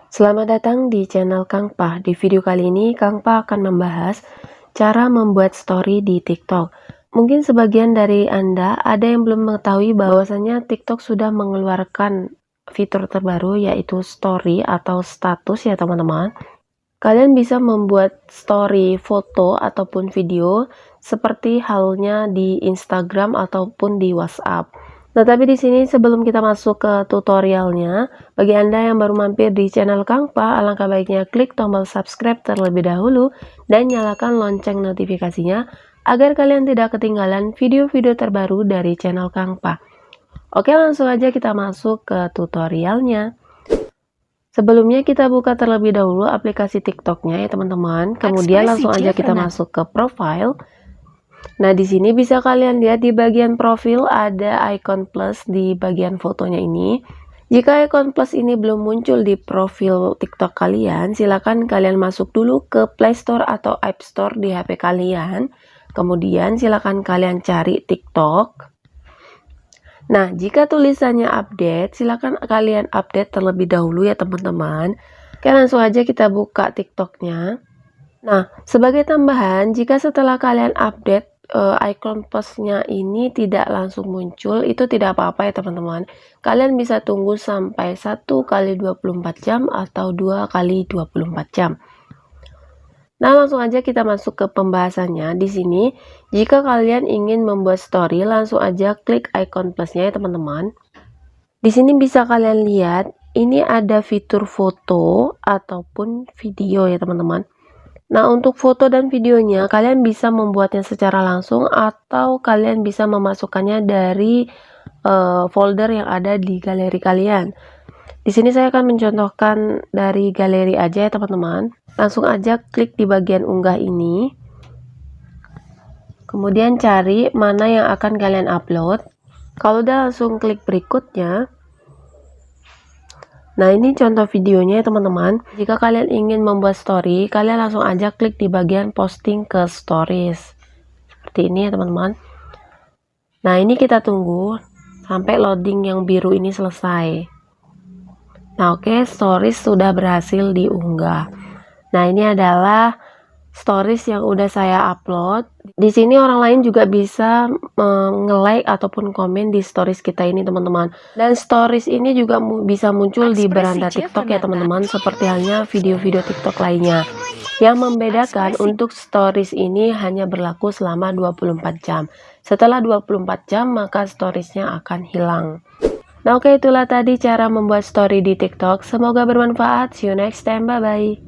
Selamat datang di channel Kang Pa. Di video kali ini Kang Pa akan membahas cara membuat story di TikTok. Mungkin sebagian dari Anda ada yang belum mengetahui bahwasanya TikTok sudah mengeluarkan fitur terbaru yaitu story atau status ya teman-teman. Kalian bisa membuat story foto ataupun video seperti halnya di Instagram ataupun di WhatsApp. Nah, tapi di sini sebelum kita masuk ke tutorialnya, bagi Anda yang baru mampir di channel Kang Pa, alangkah baiknya klik tombol subscribe terlebih dahulu dan nyalakan lonceng notifikasinya agar kalian tidak ketinggalan video-video terbaru dari channel Kang Pa. Oke, langsung aja kita masuk ke tutorialnya. Sebelumnya kita buka terlebih dahulu aplikasi TikToknya ya teman-teman. Kemudian langsung aja kita masuk ke profile. Nah, di sini bisa kalian lihat di bagian profil ada icon plus di bagian fotonya ini. Jika icon plus ini belum muncul di profil TikTok kalian, silakan kalian masuk dulu ke Play Store atau App Store di HP kalian. Kemudian silakan kalian cari TikTok. Nah, jika tulisannya update, silakan kalian update terlebih dahulu ya teman-teman. Oke, langsung aja kita buka TikToknya. Nah, sebagai tambahan, jika setelah kalian update icon plusnya ini tidak langsung muncul, itu tidak apa-apa ya teman-teman. Kalian bisa tunggu sampai 1 kali 24 jam atau 2 kali 24 jam. Nah, langsung aja kita masuk ke pembahasannya. Di sini, jika kalian ingin membuat story, langsung aja klik icon plusnya ya teman-teman. Di sini bisa kalian lihat, ini ada fitur foto ataupun video ya teman-teman. Nah, untuk foto dan videonya, kalian bisa membuatnya secara langsung atau kalian bisa memasukkannya dari folder yang ada di galeri kalian. Di sini saya akan mencontohkan dari galeri aja ya teman-teman. Langsung aja klik di bagian unggah ini. Kemudian cari mana yang akan kalian upload. Kalau udah langsung klik berikutnya. Nah, ini contoh videonya ya teman-teman. Jika kalian ingin membuat story, kalian langsung aja klik di bagian posting ke stories. Seperti ini ya teman-teman. Nah, ini kita tunggu sampai loading yang biru ini selesai. Nah, oke, stories sudah berhasil diunggah. Nah, ini adalah stories yang udah saya upload. Di sini orang lain juga bisa nge-like ataupun komen di stories kita ini teman-teman. Dan stories ini juga bisa muncul di beranda TikTok ya teman-teman, seperti halnya video-video TikTok lainnya. Yang membedakan untuk stories ini hanya berlaku selama 24 jam. Setelah 24 jam maka storiesnya akan hilang. Nah, oke, itulah tadi cara membuat story di TikTok. Semoga bermanfaat. See you next time. Bye-bye.